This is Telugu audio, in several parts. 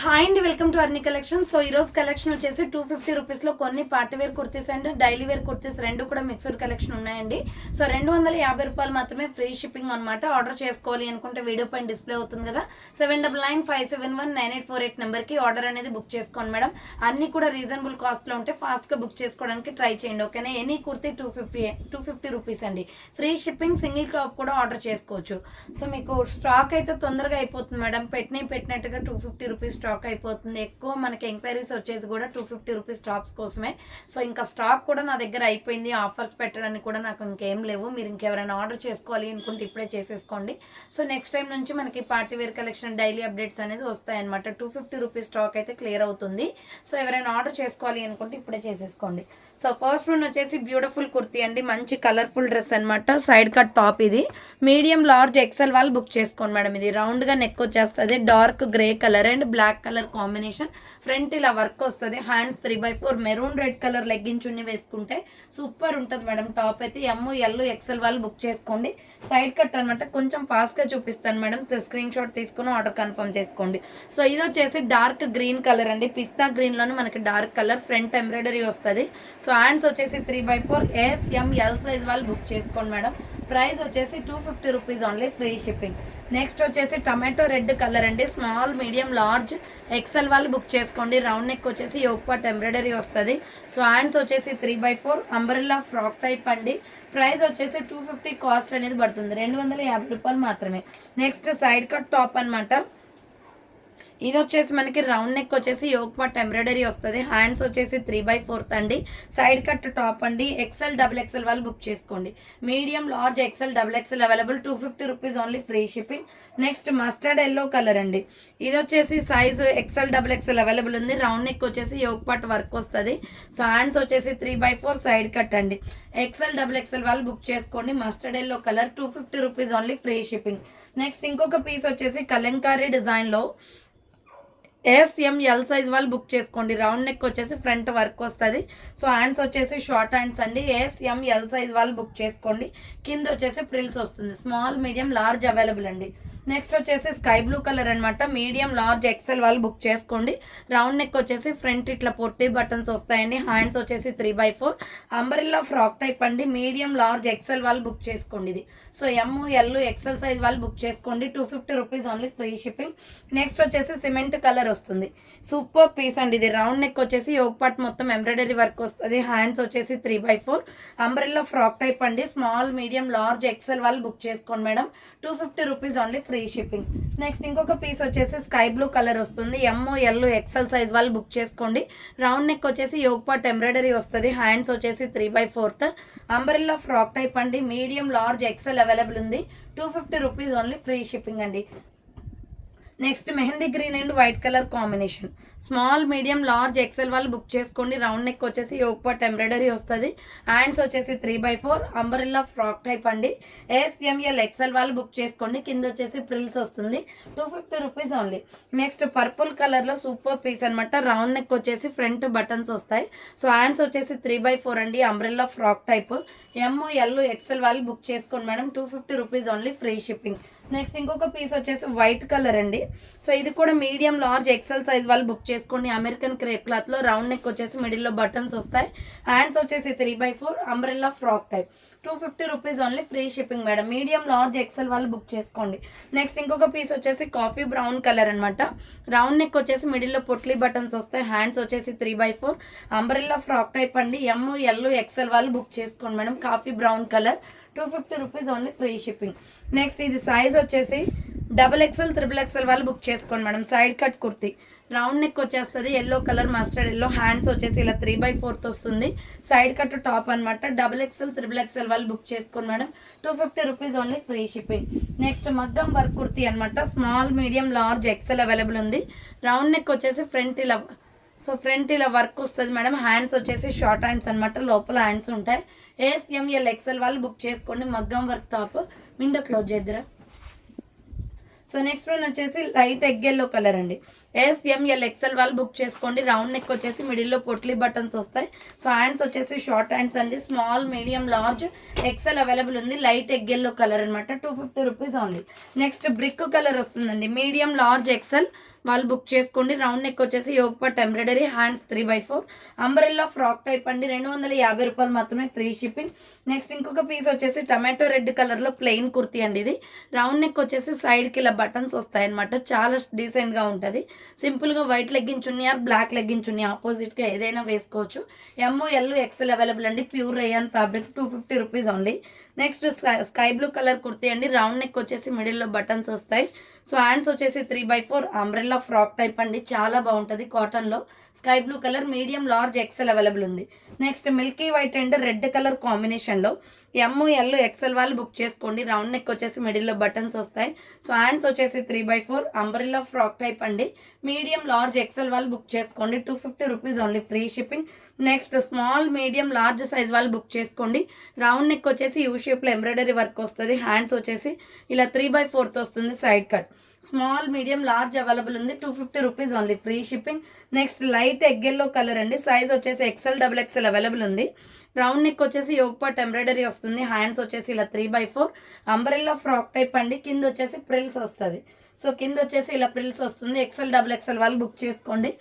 హాయ్ అండి, welcome to Arni collection. So ఈ రోజు కలెక్షన్ వచ్చేసి 250 రూపీస్లో కొన్ని party wear kurtis and daily wear kurtis రెండు కూడా మిక్స్డ్ కలెక్షన్ ఉన్నాయండి. సో 250 రూపాయలు మాత్రమే ఫ్రీ షిప్పింగ్ అనమాట. ఆర్డర్ చేసుకోవాలి అనుకుంటే వీడియో పైన డిస్ప్లే అవుతుంది కదా, 7995719848 నెంబర్కి ఆర్డర్ అనేది బుక్ చేసుకోండి మేడం. అన్ని కూడా రీజనబుల్ కాస్ట్లో ఉంటే ఫాస్ట్గా బుక్ చేసుకోవడానికి ట్రై చేయండి, ఓకేనా. ఎనీ కుర్తీ 250 రూపీస్ అండి. ఫ్రీ షిప్పింగ్, సింగిల్ టాప్ కూడా ఆర్డర్ చేసుకోవచ్చు. సో మీకు స్టాక్ అయితే తొందరగా అయిపోతుంది మేడం. పెట్టినట్టుగా 250 రూపీస్ స్టాక్ అయిపోతుంది. ఎక్కువ మనకి ఎంక్వైరీస్ వచ్చేసి కూడా 250 రూపీస్ టాప్స్ కోసమే. సో ఇంకా స్టాక్ కూడా నా దగ్గర అయిపోయింది. ఆఫర్స్ పెట్టడానికి కూడా నాకు ఇంకేం లేవు. మీరు ఇంకెవరైనా ఆర్డర్ చేసుకోవాలి అనుకుంటే ఇప్పుడే చేసేసుకోండి. సో నెక్స్ట్ టైం నుంచి మనకి party wear collection daily updates అనేది వస్తాయన్నమాట. 250 రూపీస్ స్టాక్ అయితే క్లియర్ అవుతుంది. సో ఎవరైనా ఆర్డర్ చేసుకోవాలి అనుకుంటే ఇప్పుడే చేసేసుకోండి. సో ఫస్ట్ వన్ వచ్చేసి బ్యూటిఫుల్ కుర్తీ అండి. మంచి కలర్ఫుల్ డ్రెస్ అనమాట. సైడ్ కట్ టాప్, ఇది మీడియం లార్జ్ ఎక్సెల్ వాళ్ళు బుక్ చేసుకోండి మేడం. ఇది రౌండ్గా నెక్ వచ్చేస్తుంది. Dark grey colour and black colour combination. Front ఇలా వర్క్ వస్తుంది. Hands 3/4 maroon red colour legging chunni వేసుకుంటే సూపర్ ఉంటుంది మేడం. టాప్ అయితే ఎల్ ఎక్సెల్ వాళ్ళు బుక్ చేసుకోండి. సైడ్ కట్ అనమాట. కొంచెం ఫాస్ట్గా చూపిస్తాను మేడం. స్క్రీన్ షాట్ తీసుకుని ఆర్డర్ కన్ఫర్మ్ చేసుకోండి. సో ఇది వచ్చేసి డార్క్ గ్రీన్ కలర్ అండి. పిస్తా గ్రీన్లోనే మనకి డార్క్ కలర్. ఫ్రంట్ ఎంబ్రాయిడరీ వస్తుంది. సో హ్యాండ్స్ వచ్చేసి 3/4 SML సైజ్ వాళ్ళు బుక్ చేసుకోండి మేడం. ప్రైస్ వచ్చేసి 250 rupees only, free shipping. Next వచ్చేసి టమాటో రెడ్ కలర్ అండి. స్మాల్ మీడియం లార్జ్ ఎక్సెల్ వాళ్ళు బుక్ చేసుకోండి. రౌండ్ నెక్ వచ్చేసి యోక్ పార్ట్ ఎంబ్రాయిడరీ వస్తుంది. సో హ్యాండ్స్ వచ్చేసి 3/4 అంబ్రెల్లా ఫ్రాక్ టైప్ అండి. ప్రైస్ వచ్చేసి 250 కాస్ట్ అనేది పడుతుంది. 250 రూపాయలు మాత్రమే. నెక్స్ట్ సైడ్ కట్ టాప్ అనమాట. ఇది వచ్చేసి మనకి రౌండ్ నెక్ వచ్చేసి యోక్ పార్ట్ ఎంబ్రాయిడరీ వస్తుంది. హ్యాండ్స్ వచ్చేసి 3/4 అండి. సైడ్ కట్ టాప్ అండి. XL వాళ్ళు బుక్ చేసుకోండి. Medium large XL available. 250 rupees only, free shipping. Next mustard yellow colour అండి. ఇది వచ్చేసి సైజ్ XL అవైలబుల్ ఉంది. రౌండ్ నెక్ వచ్చేసి యోక్ పార్ట్ వర్క్ వస్తుంది. సో హ్యాండ్స్ వచ్చేసి 3/4 సైడ్ కట్ అండి. XL వాళ్ళు బుక్ చేసుకోండి. Mustard yellow colour, 250 rupees only, free shipping. Next ఇంకొక పీస్ వచ్చేసి కలంకారీ డిజైన్లో SML సైజ్ వాళ్ళు బుక్ చేసుకోండి. రౌండ్ నెక్ వచ్చేసి ఫ్రంట్ వర్క్ వస్తుంది. సో హ్యాండ్స్ వచ్చేసి షార్ట్ హ్యాండ్స్ అండి. SML సైజ్ వాళ్ళు బుక్ చేసుకోండి. కింద వచ్చేసి ప్రిల్స్ వస్తుంది. స్మాల్ మీడియం లార్జ్ అవైలబుల్ అండి. నెక్స్ట్ వచ్చేసి స్కై బ్లూ కలర్ అనమాట. మీడియం లార్జ్ XL వాళ్ళు బుక్ చేసుకోండి. రౌండ్ నెక్ వచ్చేసి ఫ్రంట్ ఇట్లా పొట్టి బటన్స్ వస్తాయండి. హ్యాండ్స్ వచ్చేసి 3/4 అంబ్రెల్లా ఫ్రాక్ టైప్ అండి. మీడియం లార్జ్ XL వాళ్ళు బుక్ చేసుకోండి. ఇది సో ML XL సైజ్ వాళ్ళు బుక్ చేసుకోండి. 250 rupees only, free shipping. Next వచ్చేసి సిమెంట్ కలర్ వస్తుంది. సూపర్ పీస్ అండి. ఇది రౌండ్ నెక్ వచ్చేసి యోక్ పార్ట్ మొత్తం ఎంబ్రాయిడరీ వర్క్ వస్తుంది. హ్యాండ్స్ వచ్చేసి 3/4 అంబ్రెల్లా ఫ్రాక్ టైప్ అండి. స్మాల్ మీడియం లార్జ్ XL వాళ్ళు బుక్ చేసుకోండి madam. 250 rupees only, free shipping. Next ఇంకొక పీస్ వచ్చేసి స్కై బ్లూ కలర్ వస్తుంది. ML XL సైజ్ వాళ్ళు బుక్ చేసుకోండి. రౌండ్ నెక్ వచ్చేసి యోక్ పార్ట్ ఎంబ్రాయిడరీ వస్తుంది. హ్యాండ్స్ వచ్చేసి 3/4 అంబ్రెల్లా ఫ్రాక్ టైప్ అండి. మీడియం లార్జ్ XL అవైలబుల్ ఉంది. 250 రూపీస్ ఓన్లీ, ఫ్రీ షిప్పింగ్ అండి. Next mehndi green and white colour combination. Small medium large XL వాళ్ళు బుక్ చేసుకోండి. రౌండ్ నెక్ వచ్చేసి యోక్ పార్ట్ ఎంబ్రాయిడరీ వస్తుంది. హ్యాండ్స్ వచ్చేసి 3/4 అంబ్రెల్లా ఫ్రాక్ టైప్ అండి. SML XL వాళ్ళు బుక్ చేసుకోండి. కింద వచ్చేసి ప్రిల్స్ వస్తుంది. 250 రూపీస్ ఓన్లీ. నెక్స్ట్ పర్పుల్ కలర్లో సూపర్ పీస్ అనమాట. రౌండ్ నెక్ వచ్చేసి ఫ్రంట్ బటన్స్ వస్తాయి. సో హ్యాండ్స్ వచ్చేసి 3/4 అండి. Umbrella frock type. ML XL వాళ్ళు బుక్ చేసుకోండి madam. 250 rupees only, free shipping. Next ఇంకొక పీస్ వచ్చేసి వైట్ కలర్ అండి. సో ఇది కూడా మీడియం లార్జ్ XL సైజ్ వాళ్ళు బుక్ చేసుకోండి. అమెరికన్ క్రేప్ క్లాత్ లో రౌండ్ నెక్ వచ్చేసి మిడిల్లో బటన్స్ వస్తాయి. హ్యాండ్స్ వచ్చేసి 3/4 umbrella frock type. 250 rupees only, free shipping madam. Medium large XL వాళ్ళు బుక్ చేసుకోండి. నెక్స్ట్ ఇంకొక పీస్ వచ్చేసి కాఫీ బ్రౌన్ కలర్ అనమాట. రౌండ్ నెక్ వచ్చేసి మిడిల్లో పొట్లీ బటన్స్ వస్తాయి. హ్యాండ్స్ వచ్చేసి 3/4 అంబ్రెల్లా ఫ్రాక్ టైప్ అండి. ML XL వాళ్ళు బుక్ చేసుకోండి madam. Coffee brown colour, 250 rupees only, free shipping. Next ఇది సైజ్ వచ్చేసి XXL వాళ్ళు బుక్ చేసుకోండి madam. Side cut kurti. Round neck వచ్చేస్తుంది. Yellow colour mustard yellow. Hands వచ్చేసి ఇలా 3/4 వస్తుంది. సైడ్ కట్ టాప్ అనమాట. XXL వాళ్ళు బుక్ చేసుకోండి madam. 250 rupees only, free shipping. Next మగ్గం వర్క్ కుర్తీ అనమాట. Small medium large XL available ఉంది. రౌండ్ నెక్ వచ్చేసి ఫ్రంట్ ఇలా వర్క్ వస్తుంది మేడం. హ్యాండ్స్ వచ్చేసి షార్ట్ హ్యాండ్స్ అనమాట. లోపల హ్యాండ్స్ ఉంటాయి. SML XL వాళ్ళు బుక్ చేసుకోండి. మగ్గం వర్క్ టాప్. విండో క్లోజ్ చేద్దరా. సో నెక్స్ట్ వన్ వచ్చేసి లైట్ ఎగ్ ఎల్లో కలర్ అండి. SML XL వాళ్ళు బుక్ చేసుకోండి. రౌండ్ నెక్ వచ్చేసి మిడిల్లో పొట్లీ బటన్స్ వస్తాయి. సో హ్యాండ్స్ వచ్చేసి షార్ట్ హ్యాండ్స్ అండి. Small medium large XL available ఉంది. లైట్ ఎగ్ ఎల్లో కలర్ అనమాట. 250 rupees only. Next brick colour వస్తుందండి. మీడియం లార్జ్ XL వాళ్ళు బుక్ చేసుకోండి. రౌండ్ నెక్ వచ్చేసి యోగ్ పట్ embroidery, hands 3/4 umbrella frock type అండి. 250 రూపాయలు మాత్రమే, ఫ్రీ షిప్పింగ్. నెక్స్ట్ ఇంకొక పీస్ వచ్చేసి టమాటో రెడ్ కలర్లో ప్లెయిన్ కుర్తీ అండి. ఇది రౌండ్ నెక్ వచ్చేసి సైడ్కి ఇలా బటన్స్ వస్తాయి అనమాట. చాలా డీసెంట్గా ఉంటుంది. సింపుల్గా white legging chunni or black legging chunni ఆపోజిట్గా ఏదైనా వేసుకోవచ్చు. ML XL అవైలబుల్ అండి. Pure rayon fabric, 250 rupees only. Next sky blue colour kurti అండి. రౌండ్ నెక్ వచ్చేసి మిడిల్లో బటన్స్ వస్తాయి. సో హ్యాండ్స్ వచ్చేసి 3/4 అంబ్రెల్లా ఫ్రాక్ టైప్ అండి. చాలా బాగుంటుంది కాటన్లో. Sky blue colour, medium large XL available ఉంది. Next milky white and red colour కాంబినేషన్లో ML XL వాళ్ళు బుక్ చేసుకోండి. రౌండ్ నెక్ వచ్చేసి మిడిల్లో బటన్స్ వస్తాయి. సో హ్యాండ్స్ వచ్చేసి 3/4 అంబ్రెల్లా ఫ్రాక్ టైప్ అండి. మీడియం లార్జ్ XL వాళ్ళు బుక్ చేసుకోండి. 250 rupees only, free shipping. Next small medium large size వాళ్ళు బుక్ చేసుకోండి. రౌండ్ నెక్ వచ్చేసి యూ షేప్లో ఎంబ్రాయిడరీ వర్క్ వస్తుంది. హ్యాండ్స్ వచ్చేసి ఇలా 3/4 వస్తుంది, side cut. Small medium large available ఉంది. 250 rupees only, free shipping. Next light egg yellow colour అండి. సైజ్ వచ్చేసి XL XXL అవైలబుల్ ఉంది. రౌండ్ నెక్ వచ్చేసి యోగ్ పార్ట్ ఎంబ్రాయిడరీ వస్తుంది. హ్యాండ్స్ వచ్చేసి ఇలా 3/4 అంబ్రెల్లా ఫ్రాక్ టైప్ అండి. కింద వచ్చేసి ప్రిల్స్ వస్తుంది. సో కింద వచ్చేసి ఇలా ప్రిల్స్ వస్తుంది. XL XXL వాళ్ళు బుక్ చేసుకోండి.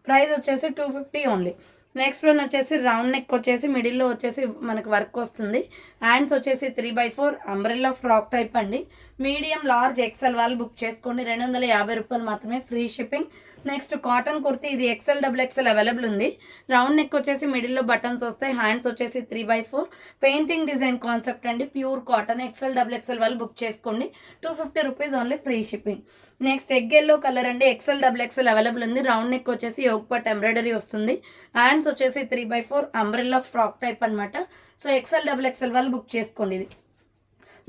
ప్రైస్ వచ్చేసి 250 ఓన్లీ. నెక్స్ట్ వన్ వచ్చేసి రౌండ్ నెక్ వచ్చేసి మిడిల్లో వచ్చేసి మనకు వర్క్ వస్తుంది. హ్యాండ్స్ వచ్చేసి 3/4 అంబ్రెల్లా ఫ్రాక్ టైప్ అండి. మీడియం లార్జ్ XL వాళ్ళు బుక్ చేసుకోండి. 250 రూపాయలు మాత్రమే, free shipping. Next cotton kurti, ఇది XL XXL అవైలబుల్ ఉంది. రౌండ్ నెక్ వచ్చేసి మిడిల్లో బటన్స్ వస్తాయి. హ్యాండ్స్ వచ్చేసి 3/4 పెయింటింగ్ డిజైన్ కాన్సెప్ట్ అండి. Pure cotton. XL XXL వాళ్ళు బుక్ చేసుకోండి. 250 rupees only, free shipping. Next egg yellow colour అండి. XL XXL అవైలబుల్ ఉంది. రౌండ్ నెక్ వచ్చేసి యోగ్ పట్ ఎంబ్రాయిడరీ వస్తుంది. హ్యాండ్స్ వచ్చేసి 3/4 అంబ్రెల్లా ఫ్రాక్ టైప్ అనమాట. సో XL XXL వాళ్ళు బుక్ చేసుకోండి. ఇది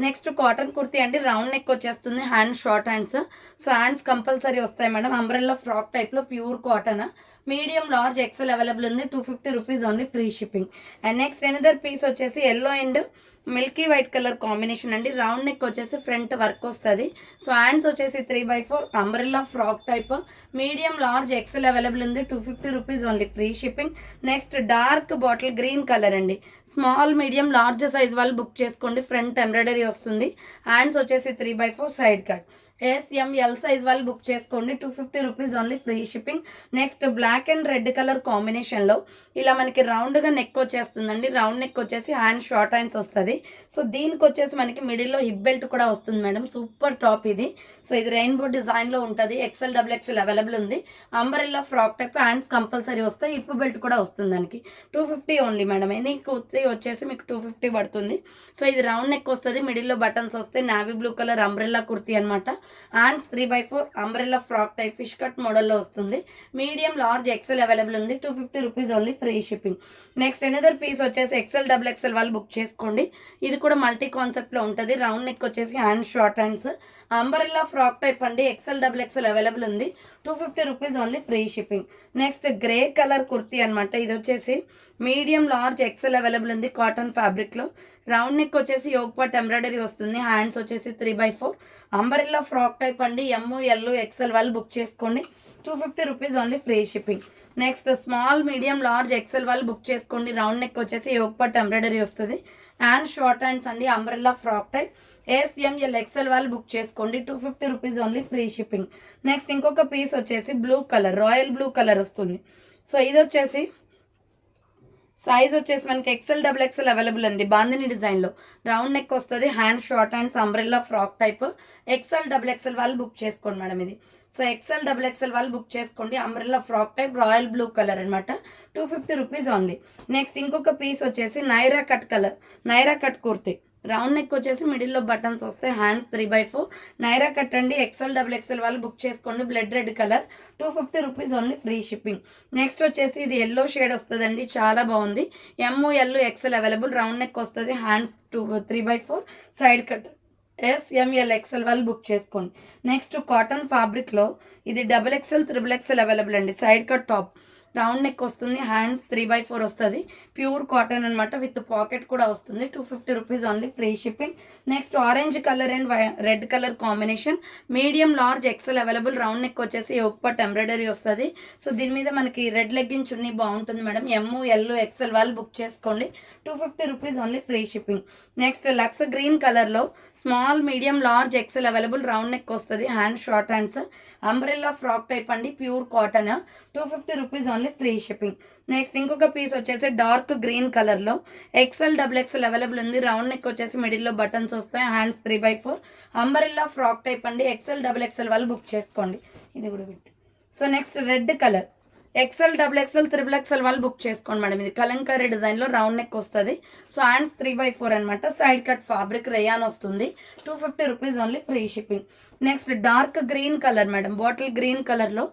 నెక్స్ట్ కాటన్ కుర్తీ అండి. రౌండ్ నెక్ వచ్చేస్తుంది. Hand short hands. So hands compulsory వస్తాయి మేడం. అంబ్రెల్లా ఫ్రాక్ టైప్లో pure cotton. Medium large XL available ఉంది. 250 rupees only, free shipping. And next another piece వచ్చేసి yellow and Milky white colour combination అండి. రౌండ్ నెక్ వచ్చేసి ఫ్రంట్ వర్క్ వస్తుంది. సో హ్యాండ్స్ వచ్చేసి 3/4 umbrella frock type. Medium large XL available ఉంది. 250 rupees only, free shipping. Next dark bottle green colour అండి. స్మాల్ మీడియం లార్జ్ సైజ్ వాళ్ళు బుక్ చేసుకోండి. ఫ్రంట్ ఎంబ్రాయిడరీ వస్తుంది. హ్యాండ్స్ వచ్చేసి 3/4 సైడ్ కట్. SML సైజ్ వాళ్ళు బుక్ చేసుకోండి. 250 rupees only, free shipping. Next black and red colour కాంబినేషన్లో ఇలా మనకి రౌండ్గా నెక్ వచ్చేస్తుందండి. రౌండ్ నెక్ వచ్చేసి హ్యాండ్ షార్ట్ హ్యాండ్స్ వస్తుంది. సో దీనికి వచ్చేసి మనకి మిడిల్లో హిప్ బెల్ట్ కూడా వస్తుంది మేడం. సూపర్ టాప్ ఇది. సో ఇది రెయిన్బో డిజైన్లో ఉంటుంది. XL XXL అవైలబుల్ ఉంది. Umbrella frock type, hands compulsory వస్తాయి. హిప్ బెల్ట్ కూడా వస్తుంది దానికి. 250 ఓన్లీ మేడం. ఎనీ కుర్తీ వచ్చేసి మీకు 250 పడుతుంది. సో ఇది రౌండ్ నెక్ వస్తుంది. మిడిల్లో బటన్స్ వస్తాయి. Navy blue colour umbrella kurti అనమాట. Hands 3/4 umbrella frock type fish cut మోడల్లో వస్తుంది. మీడియం లార్జ్ XL అవైలబుల్ ఉంది. 250 rupees only, free shipping. Next another piece వచ్చేసి XL XXL వాళ్ళు బుక్ చేసుకోండి. ఇది కూడా మల్టీ కాన్సెప్ట్లో ఉంటుంది. రౌండ్ నెక్ వచ్చేసి hand short hands. Umbrella frock type అండి. XL XXL అవైలబుల్ ఉంది. 250 rupees only, free shipping. Next grey colour kurti అనమాట. ఇది వచ్చేసి మీడియం లార్జ్ XL అవైలబుల్ ఉంది. కాటన్ ఫ్యాబ్రిక్లో రౌండ్ నెక్ వచ్చేసి యోగ్ పార్ట్ ఎంబ్రాయిడరీ వస్తుంది. హ్యాండ్స్ వచ్చేసి 3/4 అంబ్రెల్లా ఫ్రాక్ టైప్ అండి. ML XL వాళ్ళు బుక్ చేసుకోండి. 250 rupees only, free shipping. Next small medium large XL వాళ్ళు బుక్ చేసుకోండి. రౌండ్ నెక్ వచ్చేసి యోగ్ పార్ట్ ఎంబ్రాయిడరీ వస్తుంది. హ్యాండ్ షార్ట్ హ్యాండ్స్ అండి. Umbrella frock type. SML XL వాళ్ళు బుక్ చేసుకోండి. 250 rupees only, free shipping. Next ఇంకొక పీస్ వచ్చేసి blue colour, royal blue colour వస్తుంది. సో ఇది వచ్చేసి సైజ్ వచ్చేసి మనకి XL XXL అవైలబుల్ అండి. బాందిని డిజైన్లో రౌండ్ నెక్ వస్తుంది. Hand short hands umbrella frock type. XL XXL వాళ్ళు బుక్ చేసుకోండి మేడం. ఇది సో XL XXL వాళ్ళు బుక్ చేసుకోండి. Umbrella frock type, royal blue colour అనమాట. 250 రూపీస్ ఓన్లీ. నెక్స్ట్ ఇంకొక పీస్ వచ్చేసి Naira cut colour, Naira cut kurti. Round neck వచ్చేసి మిడిల్లో బటన్స్ వస్తాయి. హ్యాండ్స్ 3/4 నైరా కట్ అండి. XL XXL వాళ్ళు బుక్ చేసుకోండి. Blood red colour. 250 rupees only, free shipping. Next వచ్చేసి ఇది ఎల్లో షేడ్ వస్తుందండి. చాలా బాగుంది. ML XL available. Round neck వస్తుంది. Hands 3/4 side cut. SML XL వాళ్ళు బుక్ చేసుకోండి. నెక్స్ట్ కాటన్ ఫ్యాబ్రిక్లో ఇది XXL XXL అవైలబుల్ అండి. Side cut top. Round neck వస్తుంది, హ్యాండ్స్ 3/4 వస్తుంది, ప్యూర్ కాటన్ అనమాట, విత్ పాకెట్ కూడా వస్తుంది. 250 rupees only, free shipping. Next orange colour and red colour combination, medium large XL available. Round neck వచ్చేసి యోక్ పట్ ఎంబ్రాయిడరీ వస్తుంది. సో దీని మీద మనకి రెడ్ లెగ్గిన్ చున్నీ బాగుంటుంది మేడం. ML XL వాళ్ళు బుక్ చేసుకోండి. 250 rupees only, free shipping. Next lux green కలర్లో small medium large XL available. Round neck వస్తుంది, hand short hands, umbrella frock type అండి, pure cotton. 250 rupees only, free shipping. Next ఇంకొక పీస్ వచ్చేసి డార్క్ గ్రీన్ కలర్లో XL XXL అవైలబుల్ ఉంది. రౌండ్ నెక్ వచ్చేసి మిడిల్లో బటన్స్ వస్తాయి, హ్యాండ్స్ 3/4, అంబ్రెల్లా ఫ్రాక్ టైప్ అండి. XL XXL వాళ్ళు బుక్ చేసుకోండి. ఇది కూడా పెట్టి. So next red colour XL XXL XXL వాళ్ళు బుక్ చేసుకోండి మేడం. ఇది కలంకారీ డిజైన్లో రౌండ్ నెక్ వస్తుంది. సో హ్యాండ్స్ 3/4 అనమాట, సైడ్ కట్ ఫ్యాబ్రిక్ రేయాన్ వస్తుంది. 250 rupees only, free shipping. Next dark green colour madam, bottle green కలర్లో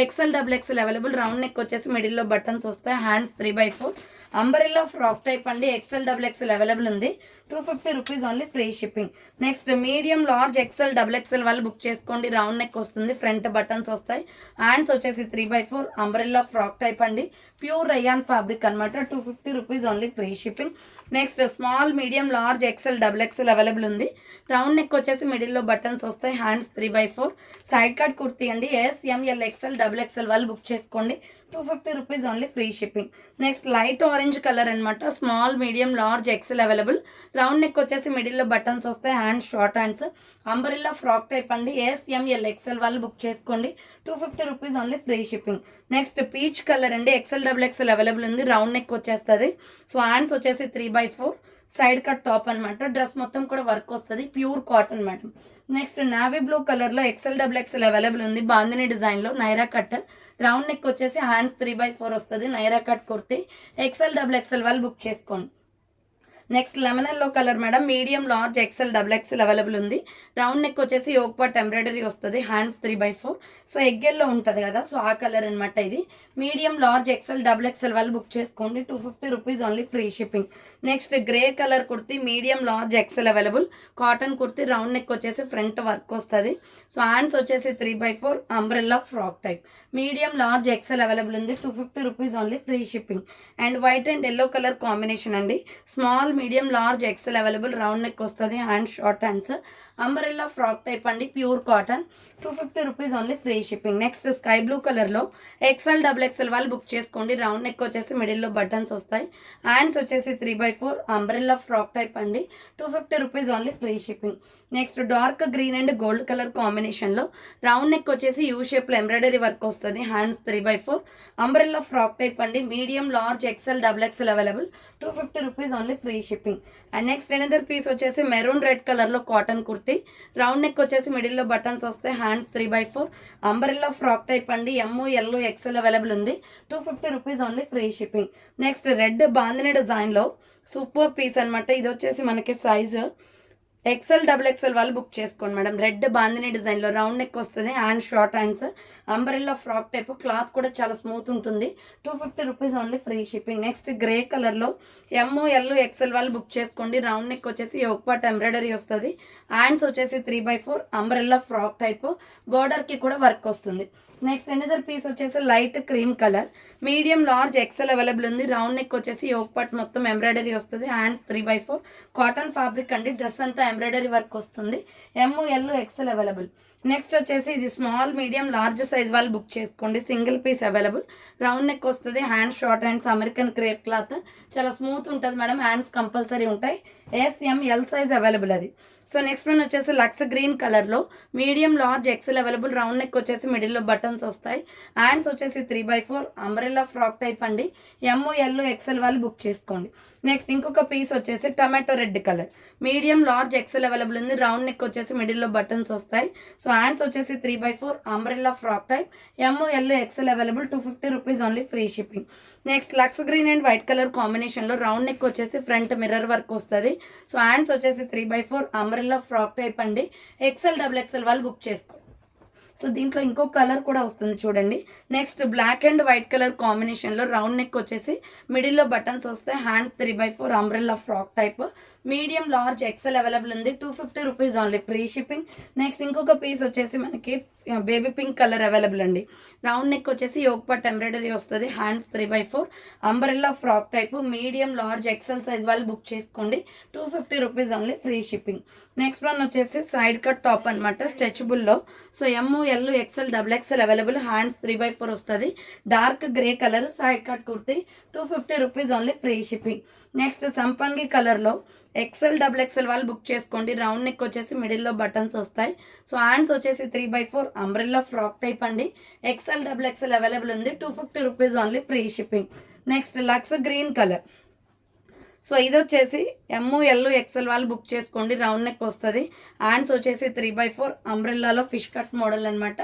XL XXL available. Round neck వచ్చేసి మిడిల్లో బటన్స్ వస్తాయి, హ్యాండ్స్ 3/4, అంబరిల్లా ఫ్రాక్ టైప్ అండి. XL XXL అవైలబుల్ ఉంది. 250 rupees only, free shipping. Next medium large XL XXL వాళ్ళు బుక్ చేసుకోండి. రౌండ్ నెక్ వస్తుంది, ఫ్రంట్ బటన్స్ వస్తాయి, హ్యాండ్స్ వచ్చేసి 3/4, అంబ్రెల్లా ఫ్రాక్ టైప్ అండి, ప్యూర్ రయాన్ ఫ్యాబ్రిక్ అనమాట. 250 rupees only, free shipping. Next small medium large XL XXL available ఉంది. రౌండ్ నెక్ వచ్చేసి మిడిల్లో బటన్స్ వస్తాయి, హ్యాండ్స్ 3/4, సైడ్ కట్ కుర్తీ అండి. SML XL XXL వాళ్ళు బుక్ చేసుకోండి. 250 rupees only, free shipping. Next light orange colour అనమాట, small medium large XL available. Round neck వచ్చేసి మిడిల్లో బటన్స్ వస్తాయి, hands short hands, umbrella frock type అండి. SML XL వాళ్ళు బుక్ చేసుకోండి. 250 rupees only, free shipping. Next peach colour అండి, XL XXL అవైలబుల్ ఉంది. రౌండ్ నెక్ వచ్చేస్తుంది. సో హ్యాండ్స్ వచ్చేసి 3/4, సైడ్ కట్ టాప్ అనమాట. డ్రెస్ మొత్తం కూడా వర్క్ వస్తుంది, pure cotton madam. Next navy blue కలర్లో XL XXL అవైలబుల్ ఉంది. బాందిని డిజైన్లో నైరా కట్, రౌండ్ నెక్ వచ్చేసి హ్యాండ్స్ 3/4 వస్తుంది, Naira cut kurti. XL XXL వాళ్ళు బుక్ చేసుకోండి. Next lemon yellow colour madam, medium large XL XXL available ఉంది. రౌండ్ నెక్ వచ్చేసి యోక్ పాట్ ఎంబ్రాయిడరీ వస్తుంది, హ్యాండ్స్ 3/4. సో ఎగ్గెల్లో ఉంటుంది కదా, సో ఆ కలర్ అనమాట. ఇది మీడియం లార్జ్ XL XXL వాళ్ళు బుక్ చేసుకోండి. 250 rupees only, free shipping. Next grey colour kurti, medium large XL available, cotton kurti. Round neck వచ్చేసి ఫ్రంట్ వర్క్ వస్తుంది. సో హ్యాండ్స్ వచ్చేసి 3/4, umbrella frock type, medium large XL available ఉంది. 250 rupees only, free shipping. And white and yellow colour combination అండి, small medium large XL available. Round neck వస్తుంది, hand short hands, umbrella frock type అండి, pure cotton. 250 rupees only, free shipping. Next sky blue కలర్లో XL XXL వాళ్ళు బుక్ చేసుకోండి. రౌండ్ నెక్ వచ్చేసి మిడిల్లో బటన్స్ వస్తాయి, హ్యాండ్స్ వచ్చేసి 3/4, అంబరెల్లా ఫ్రాక్ టైప్ అండి. 250 rupees only, free shipping. Next dark green and gold colour కాంబినేషన్లో రౌండ్ నెక్ వచ్చేసి యూ షేప్లో ఎంబ్రాయిడరీ వర్క్ వస్తుంది, హ్యాండ్స్ 3/4, అంబరెల్లా ఫ్రాక్ టైప్ అండి, medium large XL XXL available. 250 rupees only, free shipping. And next another piece వచ్చేసి మెరూన్ రెడ్ కలర్లో కాటన్ కుర్తి. రౌండ్ నెక్ వచ్చేసి మిడిల్లో బటన్స్ వస్తాయి, హ్యాండ్స్ 3/4, అంబరెల్లా ఫ్రాక్ టైప్ అండి. ML XL అవైలబుల్ ఉంది. 250 rupees only, free shipping. Next red bandhani డిజైన్లో సూపర్ పీస్ అనమాట. ఇది వచ్చేసి మనకి సైజు XL XXL వాళ్ళు బుక్ చేసుకోండి మేడం. రెడ్ బాందిని డిజైన్లో రౌండ్ నెక్ వస్తుంది, hand short hands, umbrella frock type, cloth కూడా చాలా స్మూత్ ఉంటుంది. 250 rupees only, free shipping. Next grey కలర్లో ML XL వాళ్ళు బుక్ చేసుకోండి. రౌండ్ నెక్ వచ్చేసి యోక్ పాట్ ఎంబ్రాయిడరీ వస్తుంది, హ్యాండ్స్ వచ్చేసి 3/4, అంబరెల్లా ఫ్రాక్ టైప్, బోర్డర్కి కూడా వర్క్ వస్తుంది. నెక్స్ట్ ఎనదర్ పీస్ వచ్చేసి light cream colour, medium large XL available ఉంది. రౌండ్ నెక్ వచ్చేసి యోక్ పాట్ మొత్తం ఎంబ్రాయిడరీ వస్తుంది, హ్యాండ్స్ 3/4, కాటన్ ఫ్యాబ్రిక్ అండి. డ్రెస్ అంతా ఎంబ్రాయిడరీ వర్క్ వస్తుంది. ML XL available. నెక్స్ట్ వచ్చేసి ఇది స్మాల్ మీడియం లార్జ్ సైజ్ వాళ్ళు బుక్ చేసుకోండి. Single piece available. Round neck వస్తుంది, hand short hands, American crepe cloth, చాలా స్మూత్ ఉంటుంది మేడం. హ్యాండ్స్ కంపల్సరీ ఉంటాయి. SML సైజ్ అవైలబుల్ అది. సో నెక్స్ట్ వన్ వచ్చేసి లక్స్ గ్రీన్ కలర్లో medium large XL available. Round neck వచ్చేసి మిడిల్లో బటన్స్ వస్తాయి, హ్యాండ్స్ వచ్చేసి 3/4, అంబ్రెల్లా ఫ్రాక్ టైప్ అండి. ML XL వాళ్ళు బుక్ చేసుకోండి. నెక్స్ట్ ఇంకొక పీస్ వచ్చేసి tomato red colour, medium large XL available ఉంది. రౌండ్ నెక్ వచ్చేసి మిడిల్లో బటన్స్ వస్తాయి. సో హ్యాండ్స్ వచ్చేసి 3/4, umbrella frock type, ML XL available. 250 rupees only, free shipping. Next lux green and white colour కాంబినేషన్లో రౌండ్ నెక్ వచ్చేసి ఫ్రంట్ మిర్రర్ వర్క్ వస్తుంది. సో హ్యాండ్స్ వచ్చేసి 3/4, అంబ్రెల్లా ఫ్రాక్ టైప్ అండి. XL XXL వాళ్ళు బుక్ చేసుకో. సో దీంట్లో ఇంకో కలర్ కూడా వస్తుంది చూడండి. Next black and white colour కాంబినేషన్లో రౌండ్ నెక్ వచ్చేసి మిడిల్లో బటన్స్ వస్తాయి, hands 3/4, umbrella frock type, medium large XL available ఉంది, 250 rupees only, free shipping. Next ఇంకొక పీస్ వచ్చేసి మనకి బేబీ పింక్ కలర్ అవైలబుల్ అండి. రౌండ్ నెక్ వచ్చేసి యోగ్ పట్ ఎంబ్రాయిడరీ వస్తుంది, hands 3/4, umbrella frock type, medium large XL size వాళ్ళు బుక్ చేసుకోండి, 250 rupees only, free shipping. Next one వచ్చేసి సైడ్ కట్ టాప్ అనమాట, స్ట్రెచబుల్లో. So ML XL XXL available, hands 3/4 వస్తుంది, dark grey colour, side cut kurti, 250 rupees only, free shipping. Next సంపంగి కలర్లో XL XXL వాళ్ళు బుక్ చేసుకోండి. రౌండ్ నెక్ వచ్చేసి మిడిల్లో బటన్స్ వస్తాయి. సో హ్యాండ్స్ వచ్చేసి 3/4 అంబ్రెల్లా ఫ్రాక్ టైప్ అండి. XL XXL అవైలబుల్ ఉంది, 250 rupees only, free shipping. Next lux green colour. So ఇది వచ్చేసి ML XL వాళ్ళు బుక్ చేసుకోండి, రౌండ్ నెక్ వస్తుంది, హ్యాండ్స్ వచ్చేసి 3/4 అంబ్రెల్లాలో ఫిష్ కట్ మోడల్ అనమాట.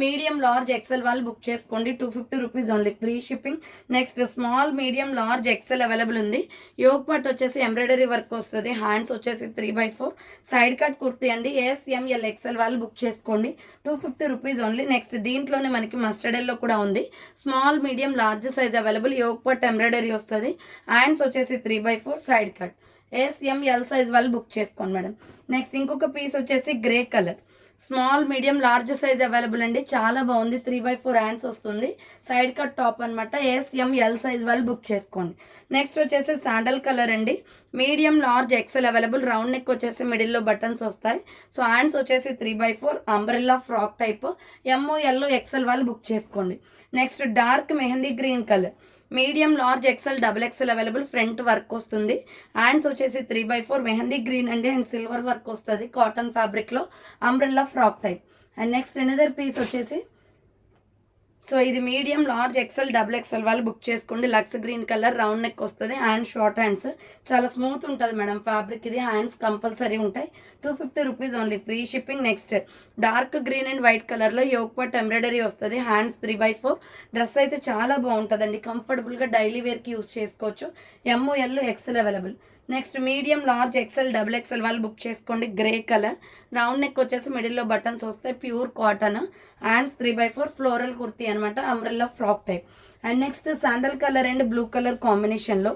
మీడియం లార్జ్ XL వాళ్ళు బుక్ చేసుకోండి, 250 rupees only, free shipping. Next small medium large XL available ఉంది. యోగ్ పట్ వచ్చేసి ఎంబ్రాయిడరీ వర్క్ వస్తుంది, హ్యాండ్స్ వచ్చేసి 3/4, సైడ్ కట్ కుర్తీ అండి. SML XL వాళ్ళు బుక్ చేసుకోండి, 250 రూపీస్ ఓన్లీ. నెక్స్ట్ దీంట్లోనే మనకి మస్టర్డ్ ఎల్లో కూడా ఉంది, small medium large size available, యోగ్ పట్ ఎంబ్రాయిడరీ వస్తుంది, హ్యాండ్స్ వచ్చేసి 3/4, సైడ్ కట్. SML సైజ్ వాళ్ళు బుక్ చేసుకోండి మేడం. నెక్స్ట్ ఇంకొక పీస్ వచ్చేసి grey colour, small medium large size available అండి, చాలా బాగుంది, 3/4 హ్యాండ్స్ వస్తుంది, సైడ్ కట్ టాప్ అనమాట. SML సైజ్ వాళ్ళు బుక్ చేసుకోండి. నెక్స్ట్ వచ్చేసి శాండల్ కలర్ అండి, medium large XL available, round neck వచ్చేసి మిడిల్లో బటన్స్ వస్తాయి. సో హ్యాండ్స్ వచ్చేసి 3/4 umbrella frock type, ML XL వాళ్ళు బుక్ చేసుకోండి. Next dark mehndi green colour, medium large XL XXL available, front work వస్తుంది, హ్యాండ్స్ వచ్చేసి 3/4 మెహందీ గ్రీన్ అండి, అండ్ సిల్వర్ వర్క్ వస్తుంది, కాటన్ ఫ్యాబ్రిక్లో, umbrella frock type. And next another piece వచ్చేసి, సో ఇది మీడియం లార్జ్ XL XXL వాళ్ళు బుక్ చేసుకోండి, lux green colour, round neck వస్తుంది, హ్యాండ్ షార్ట్ హ్యాండ్స్, చాలా స్మూత్ ఉంటుంది మేడం ఫ్యాబ్రిక్ ఇది, హ్యాండ్స్ కంపల్సరీ ఉంటాయి, 250 rupees only, free shipping. Next dark green and white కలర్లో యోగ్ పట్ ఎంబ్రాయిడరీ వస్తుంది, హ్యాండ్స్ 3/4, డ్రెస్ అయితే చాలా బాగుంటుందండి, కంఫర్టబుల్గా డైలీ వేర్కి యూస్ చేసుకోవచ్చు, ML XL available. Next medium large XL XXL వాళ్ళు బుక్ చేసుకోండి, గ్రే కలర్, రౌండ్ నెక్ వచ్చేసి మిడిల్లో బటన్స్ వస్తాయి, pure cotton, hands 3/4, floral kurti అనమాట, umbrella frock type. And next sandal colour and blue colour కాంబినేషన్లో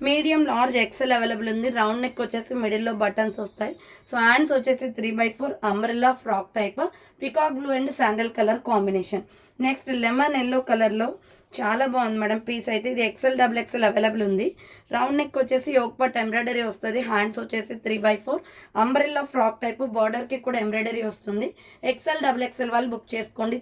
మీడియం లార్జ్ XL అవైలబుల్ ఉంది, రౌండ్ నెక్ వచ్చేసి మిడిల్లో బటన్స్ వస్తాయి. సో హ్యాండ్స్ వచ్చేసి 3/4 umbrella frock type, peacock blue and sandal colour combination. Next lemon yellow కలర్లో చాలా బాగుంది మేడం పీస్ అయితే, ఇది XL XXL అవైలబుల్ ఉంది, రౌండ్ నెక్ వచ్చేసి యోగ్ పట్ ఎంబ్రాయిడరీ వస్తుంది, హ్యాండ్స్ వచ్చేసి 3/4 అంబ్రెల్లా ఫ్రాక్ టైప్, బార్డర్కి కూడా ఎంబ్రాయిడరీ వస్తుంది, XL XXL వాళ్ళు బుక్ చేసుకోండి,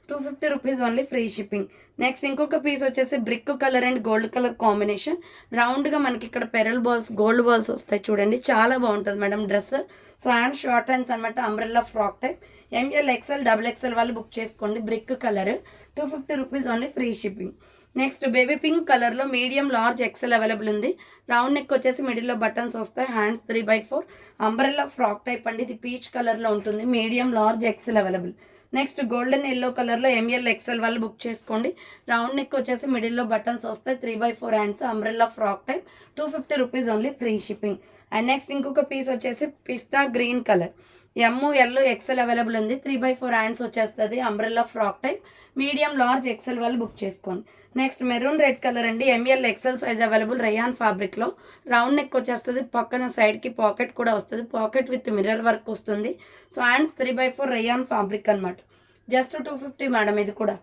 250 rupees only, free shipping. Next ఇంకొక పీస్ వచ్చేసి brick colour and gold colour combination, రౌండ్గా మనకి ఇక్కడ పెరల్ బాల్స్, గోల్డ్ బాల్స్ వస్తాయి చూడండి, చాలా బాగుంటుంది madam dress. So hand short hands అనమాట, umbrella frock type, ML XL XXL వాళ్ళు బుక్ చేసుకోండి, brick colour, 250 rupees only, free shipping. Next baby pink కలర్లో మీడియం లార్జ్ XL అవైలబుల్ ఉంది, రౌండ్ నెక్ వచ్చేసి మిడిల్లో బటన్స్ వస్తాయి, హ్యాండ్స్ 3/4 అంబ్రెల్లా ఫ్రాక్ టైప్ అండి, ఇది పీచ్ కలర్లో ఉంటుంది, medium large XL available. Next golden yellow కలర్లో ML XL వాళ్ళు బుక్ చేసుకోండి, రౌండ్ నెక్ వచ్చేసి మిడిల్లో బటన్స్ వస్తాయి, 3/4 hands, umbrella frock type, 250 rupees only, free shipping. And next ఇంకొక పీస్ వచ్చేసి పిస్తా green colour, ML XL available ఉంది, 3/4 హ్యాండ్స్ వచ్చేస్తుంది, umbrella frock type, medium large XL వాళ్ళు బుక్ చేసుకోండి. నెక్స్ట్ మెరూన్ రెడ్ కలర్ అండి, ML XL size available, rayon ఫ్యాబ్రిక్లో, రౌండ్ నెక్ వచ్చేస్తుంది, పక్కన సైడ్కి పాకెట్ కూడా వస్తుంది, పాకెట్ విత్ మిర్రర్ వర్క్ వస్తుంది. సో హ్యాండ్స్ 3/4 రయాన్ ఫ్యాబ్రిక్ అనమాట, జస్ట్ 250 మేడం ఇది కూడా.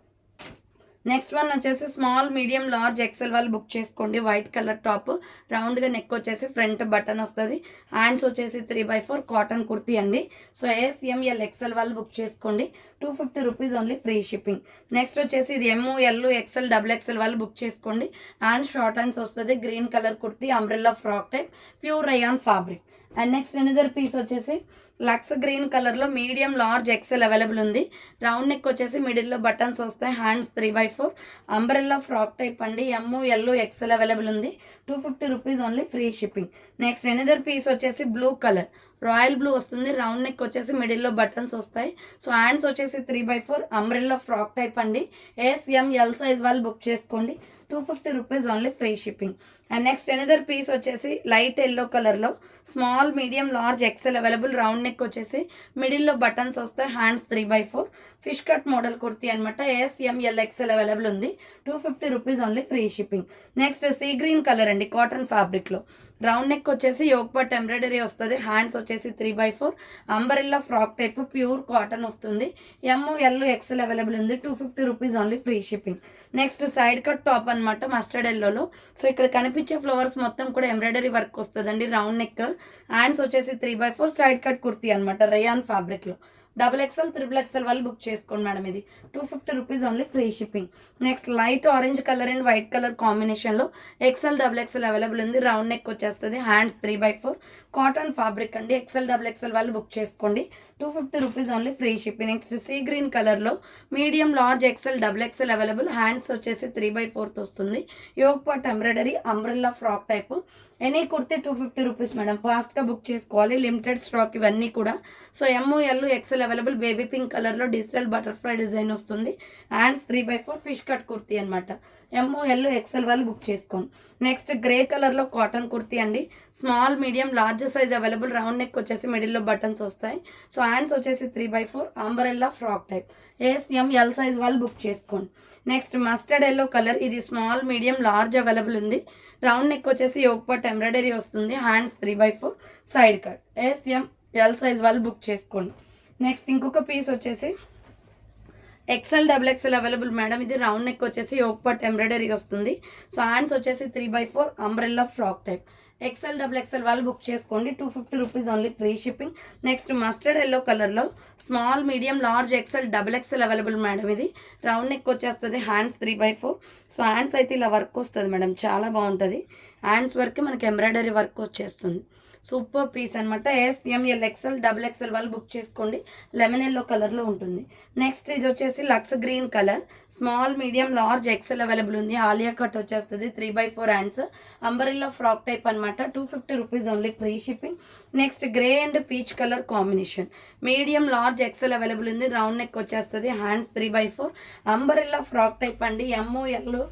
నెక్స్ట్ వన్ వచ్చేసి స్మాల్ మీడియం లార్జ్ XL వాళ్ళు బుక్ చేసుకోండి, వైట్ కలర్ టాప్, రౌండ్గా నెక్ వచ్చేసి ఫ్రంట్ బటన్ వస్తుంది, హ్యాండ్స్ వచ్చేసి 3/4 కాటన్ కుర్తీ అండి. సో SML XL వాళ్ళు బుక్ చేసుకోండి, 250 rupees only, free shipping. Next వచ్చేసి ఇది ML XL XXL వాళ్ళు బుక్ చేసుకోండి, హ్యాండ్ షార్ట్ హ్యాండ్స్ వస్తుంది, green colour kurti, umbrella frock type, pure rayon fabric. And next another piece వచ్చేసి లక్స్ గ్రీన్ కలర్లో మీడియం లార్జ్ XL అవైలబుల్ ఉంది, రౌండ్ నెక్ వచ్చేసి మిడిల్లో బటన్స్ వస్తాయి, హ్యాండ్స్ 3/4 అంబ్రెల్లా ఫ్రాక్ టైప్ అండి, ML XL అవైలబుల్ ఉంది, 250 rupees only, free shipping. Next another piece వచ్చేసి బ్లూ కలర్, రాయల్ బ్లూ వస్తుంది, రౌండ్ నెక్ వచ్చేసి మిడిల్లో బటన్స్ వస్తాయి. సో హ్యాండ్స్ వచ్చేసి 3/4 అంబ్రెల్లా ఫ్రాక్ టైప్ అండి, SML సైజ్ వాళ్ళు బుక్ చేసుకోండి, 250 rupees only, free shipping. And next another piece వచ్చేసి లైట్ ఎల్లో కలర్లో small medium large XL available, round neck వచ్చేసి మిడిల్లో బటన్స్ వస్తాయి, hands 3/4 fish cut model kurti అనమాట, SML XL అవైలబుల్ ఉంది, 250 rupees only, free shipping. Next sea green colour అండి, కాటన్ ఫ్యాబ్రిక్లో, రౌండ్ నెక్ వచ్చేసి యోగ్ పట్ ఎంబ్రాయిడరీ వస్తుంది. హ్యాండ్స్ వచ్చేసి 3/4 umbrella frock type pure cotton వస్తుంది. ML XL అవైలబుల్ ఉంది. 250 rupees only, free shipping. Next side cut top అనమాట మస్టర్డ్ ఎల్లోలో. సో ఇక్కడ కనిపించే ఫ్లవర్స్ మొత్తం కూడా ఎంబ్రాయిడరీ వర్క్ వస్తుందండి. రౌండ్ నెక్, హ్యాండ్స్ వచ్చేసి 3/4 సైడ్ కట్ కుర్తీ అనమాట రయాన్ ఫ్యాబ్రిక్లో. XXL, XXL వాళ్ళు బుక్ చేసుకోండి మేడం. ఇది 250 rupees only, free shipping. Next light orange colour and white colour కాంబినేషన్లో XL, XXL అవైలబుల్ ఉంది. రౌండ్ నెక్ వచ్చేస్తుంది. హ్యాండ్స్ 3/4 కాటన్ ఫ్యాబ్రిక్ అండి. XL, XXL వాళ్ళు బుక్ చేసుకోండి. 250 rupees only, free shipping. Next sea green కలర్లో medium, large, XL, XXL available. Hands వచ్చేసి 3/4 వస్తుంది. Yoke part embroidery umbrella frock type. Any kurti 250 rupees madam. ఫాస్ట్గా బుక్ చేసుకోవాలి, లిమిటెడ్ స్టాక్ ఇవన్నీ కూడా. So ML XL available. Baby pink కలర్లో డిజిటల్ బటర్ఫ్లై డిజైన్ వస్తుంది. హ్యాండ్స్ 3/4 ఫిష్ కట్ కుర్తీ అనమాట. ML XL వాళ్ళు బుక్ చేసుకోండి. నెక్స్ట్ గ్రే కలర్లో కాటన్ కుర్తీ అండి. Small, medium, large size available. Round neck వచ్చేసి మిడిల్లో బటన్స్ వస్తాయి. సో హ్యాండ్స్ వచ్చేసి 3/4 umbrella frock type. SML size వాళ్ళు బుక్ చేసుకోండి. Next mustard yellow colour. ఇది స్మాల్, మీడియం, లార్జ్ అవైలబుల్ ఉంది. రౌండ్ నెక్ వచ్చేసి యోగ్ పట్ ఎంబ్రాయిడరీ వస్తుంది. Hands 3/4 side cut. SML size వాళ్ళు బుక్ చేసుకోండి. నెక్స్ట్ ఇంకొక పీస్ వచ్చేసి XL, XXL అవైలబుల్ మేడం. ఇది రౌండ్ నెక్ వచ్చేసి యోగ్ పట్ ఎంబ్రాయిడరీ వస్తుంది. సో హ్యాండ్స్ వచ్చేసి 3/4 umbrella frock type. XL, XXL వాళ్ళు బుక్ చేసుకోండి. 250 rupees only, free shipping. Next mustard yellow కలర్లో small, medium, large, XL, XXL available madam. ఇది రౌండ్ నెక్ వచ్చేస్తుంది. హ్యాండ్స్ 3/4. సో హ్యాండ్స్ అయితే ఇలా వర్క్ వస్తుంది మేడం, చాలా బాగుంటుంది. హ్యాండ్స్ వర్క్ మనకి ఎంబ్రాయిడరీ వర్క్ వచ్చేస్తుంది. సూపర్ పీస్ అనమాట. SML XL, XXL వాళ్ళు బుక్ చేసుకోండి. లెమన్ ఎల్లో కలర్లో ఉంటుంది. నెక్స్ట్ ఇది వచ్చేసి lux green colour. Small, medium, large, XL available ఉంది. ఆలియా కట్ వచ్చేస్తుంది. 3/4 హ్యాండ్స్ అంబరెల్లా ఫ్రాక్ టైప్ అనమాట. 250 rupees only, free shipping. Next grey and peach colour combination. Medium, large, XL available ఉంది. రౌండ్ నెక్ వచ్చేస్తుంది. హ్యాండ్స్ 3/4 అంబరెల్లా ఫ్రాక్ టైప్ అండి. ML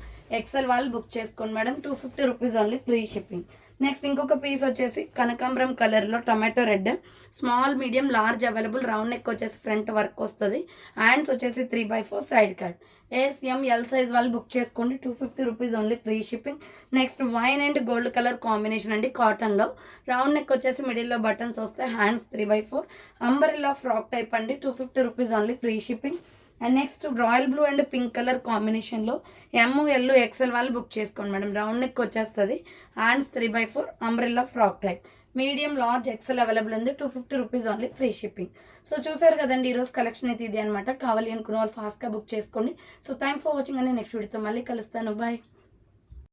XL వాళ్ళు బుక్ చేసుకోండి madam. 250 rupees only, free shipping. Next ఇంకొక పీస్ వచ్చేసి కనకాంబరం కలర్లో tomato red. Small, medium, large available. Round neck వచ్చేసి ఫ్రంట్ వర్క్ వస్తుంది. హ్యాండ్స్ వచ్చేసి 3/4 సైడ్ కట్. SML సైజ్ వాళ్ళు బుక్ చేసుకోండి. 250 rupees only, free shipping. Next wine and gold colour combination అండి. కాటన్లో రౌండ్ నెక్ వచ్చేసి మిడిల్లో బటన్స్ వస్తాయి. హ్యాండ్స్ 3/4 అంబరెల్లా ఫ్రాక్ టైప్ అండి. 250 rupees only, free shipping. And next royal blue and pink colour కాంబినేషన్లో ML XL వాళ్ళు బుక్ చేసుకోండి మేడం. రౌండ్ నెక్ వచ్చేస్తుంది. Hands 3/4 umbrella frock type. Medium, large, XL available ఉంది. 250 rupees only, free shipping. So చూసారు కదండి, ఈరోజు కలెక్షన్ అయితే ఇది అనమాట. కావాలి అనుకున్న వాళ్ళు ఫాస్ట్గా బుక్ చేసుకోండి. సో థ్యాంక్ ఫర్ వాచింగ్ అండి. నెక్స్ట్ వీడియోతో మళ్ళీ కలుస్తాను. బాయ్.